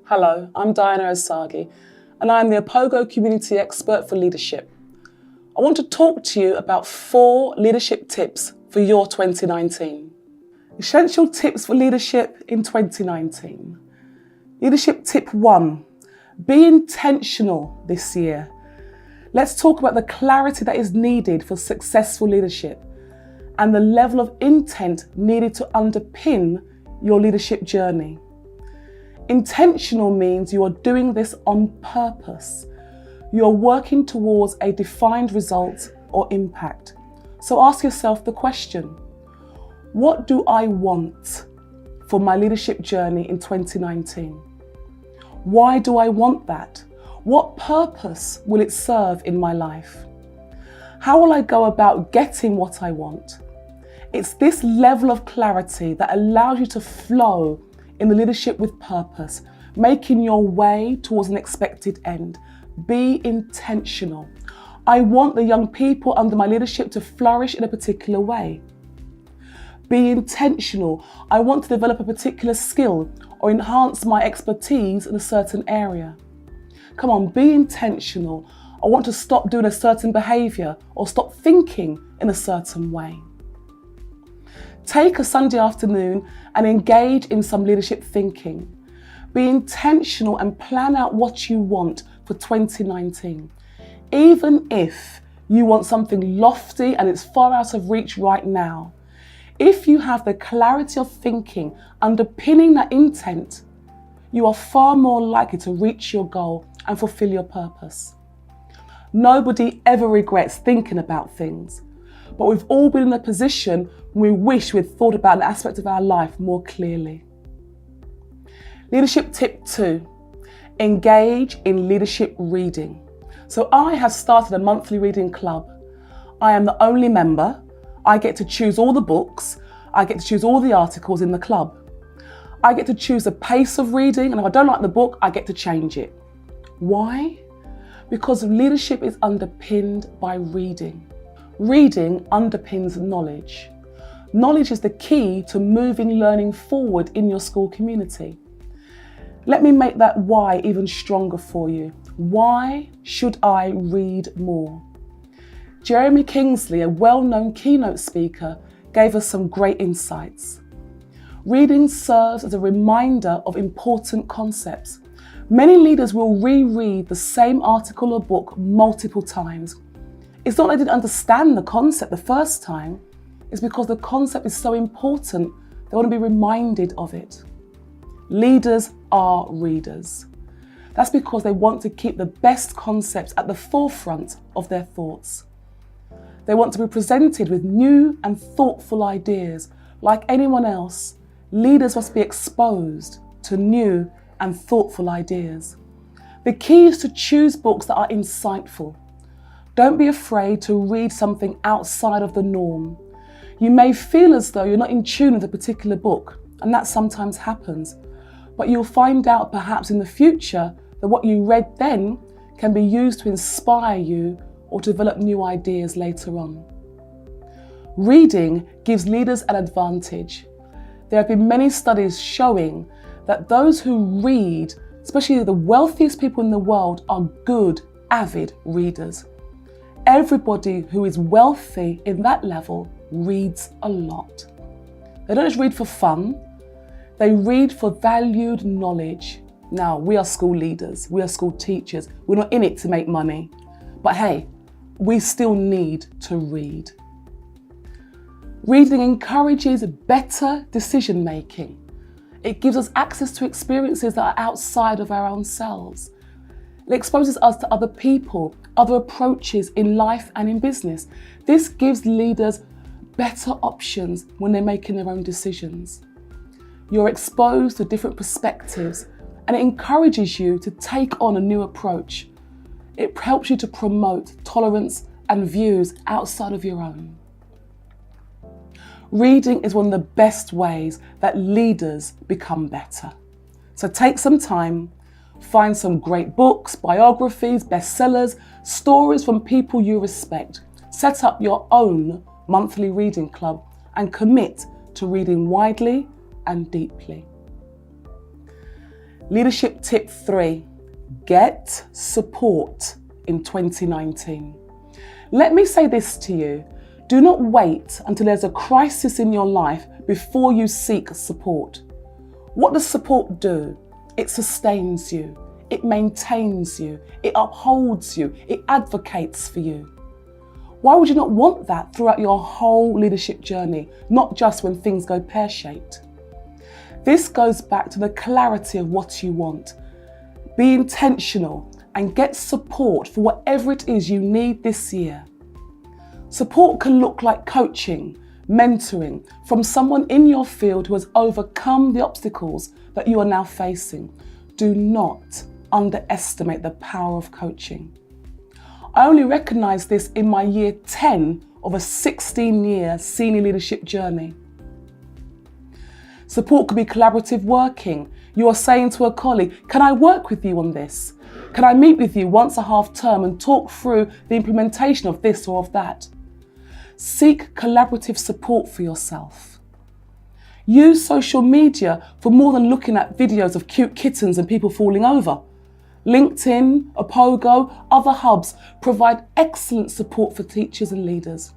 Hello, I'm Diana Osagi, and I'm the Opogo Community Expert for Leadership. I want to talk to you about 4 leadership tips for your 2019. Essential tips for leadership in 2019. Leadership tip 1, be intentional this year. Let's talk about the clarity that is needed for successful leadership and the level of intent needed to underpin your leadership journey. Intentional means you are doing this on purpose. You are working towards a defined result or impact. So ask yourself the question, what do I want for my leadership journey in 2019? Why do I want that? What purpose will it serve in my life? How will I go about getting what I want? It's this level of clarity that allows you to flow in the leadership with purpose, making your way towards an expected end. Be intentional. I want the young people under my leadership to flourish in a particular way. Be intentional. I want to develop a particular skill or enhance my expertise in a certain area. Come on, be intentional. I want to stop doing a certain behaviour or stop thinking in a certain way. Take a Sunday afternoon and engage in some leadership thinking. Be intentional and plan out what you want for 2019. Even if you want something lofty and it's far out of reach right now, if you have the clarity of thinking underpinning that intent, you are far more likely to reach your goal and fulfill your purpose. Nobody ever regrets thinking about things, but we've all been in a position when we wish we'd thought about an aspect of our life more clearly. Leadership tip 2, engage in leadership reading. So I have started a monthly reading club. I am the only member. I get to choose all the books. I get to choose all the articles in the club. I get to choose the pace of reading, and if I don't like the book, I get to change it. Why? Because leadership is underpinned by reading. Reading underpins knowledge. Knowledge is the key to moving learning forward in your school community. Let me make that why even stronger for you. Why should I read more? Jeremy Kingsley, a well-known keynote speaker, gave us some great insights. Reading serves as a reminder of important concepts. Many leaders will reread the same article or book multiple times. It's not that they didn't understand the concept the first time, it's because the concept is so important, they want to be reminded of it. Leaders are readers. That's because they want to keep the best concepts at the forefront of their thoughts. They want to be presented with new and thoughtful ideas. Like anyone else, leaders must be exposed to new and thoughtful ideas. The key is to choose books that are insightful. Don't be afraid to read something outside of the norm. You may feel as though you're not in tune with a particular book, and that sometimes happens, but you'll find out perhaps in the future that what you read then can be used to inspire you or to develop new ideas later on. Reading gives leaders an advantage. There have been many studies showing that those who read, especially the wealthiest people in the world, are good, avid readers. Everybody who is wealthy in that level reads a lot. They don't just read for fun, they read for valued knowledge. Now, we are school leaders, we are school teachers, we're not in it to make money. But hey, we still need to read. Reading encourages better decision making. It gives us access to experiences that are outside of our own selves. It exposes us to other people, other approaches in life and in business. This gives leaders better options when they're making their own decisions. You're exposed to different perspectives and it encourages you to take on a new approach. It helps you to promote tolerance and views outside of your own. Reading is one of the best ways that leaders become better. So take some time, find some great books, biographies, bestsellers, stories from people you respect. Set up your own monthly reading club and commit to reading widely and deeply. Leadership tip 3, get support in 2019. Let me say this to you. Do not wait until there's a crisis in your life before you seek support. What does support do? It sustains you, it maintains you, it upholds you, it advocates for you. Why would you not want that throughout your whole leadership journey, not just when things go pear-shaped? This goes back to the clarity of what you want. Be intentional and get support for whatever it is you need this year. Support can look like coaching, mentoring from someone in your field who has overcome the obstacles that you are now facing. Do not underestimate the power of coaching. I only recognised this in my year 10 of a 16-year senior leadership journey. Support could be collaborative working. You are saying to a colleague, can I work with you on this? Can I meet with you once a half term and talk through the implementation of this or of that? Seek collaborative support for yourself. Use social media for more than looking at videos of cute kittens and people falling over. LinkedIn, Opogo, other hubs provide excellent support for teachers and leaders.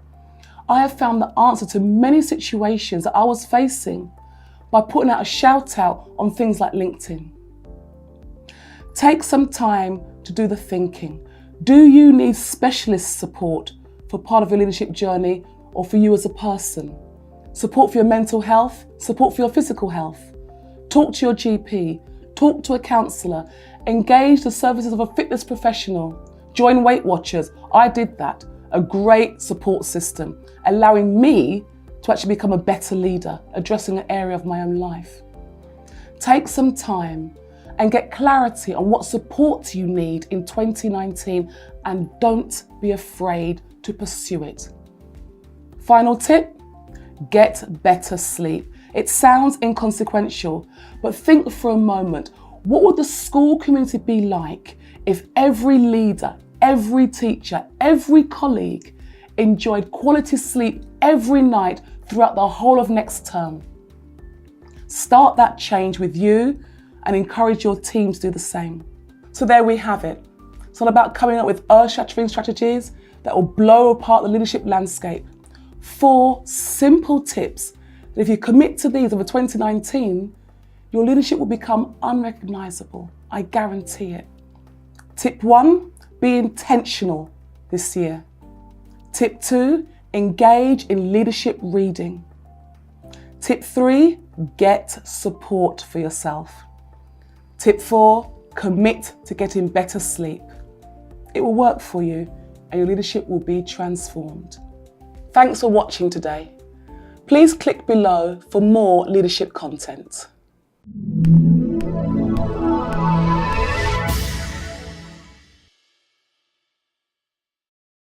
I have found the answer to many situations that I was facing by putting out a shout out on things like LinkedIn. Take some time to do the thinking. Do you need specialist support for part of your leadership journey or for you as a person? Support for your mental health, support for your physical health. Talk to your GP, talk to a counsellor, engage the services of a fitness professional. Join Weight Watchers. I did that. A great support system, allowing me to actually become a better leader, addressing an area of my own life. Take some time and get clarity on what support you need in 2019 and don't be afraid to pursue it. Final tip, get better sleep. It sounds inconsequential, but think for a moment, what would the school community be like if every leader, every teacher, every colleague enjoyed quality sleep every night throughout the whole of next term? Start that change with you and encourage your team to do the same. So there we have it. It's all about coming up with earth-shattering strategies that will blow apart the leadership landscape. 4 simple tips that if you commit to these over 2019, your leadership will become unrecognisable. I guarantee it. Tip 1, be intentional this year. Tip 2, engage in leadership reading. Tip 3, get support for yourself. Tip 4, commit to getting better sleep. It will work for you and your leadership will be transformed. Thanks for watching today. Please click below for more leadership content.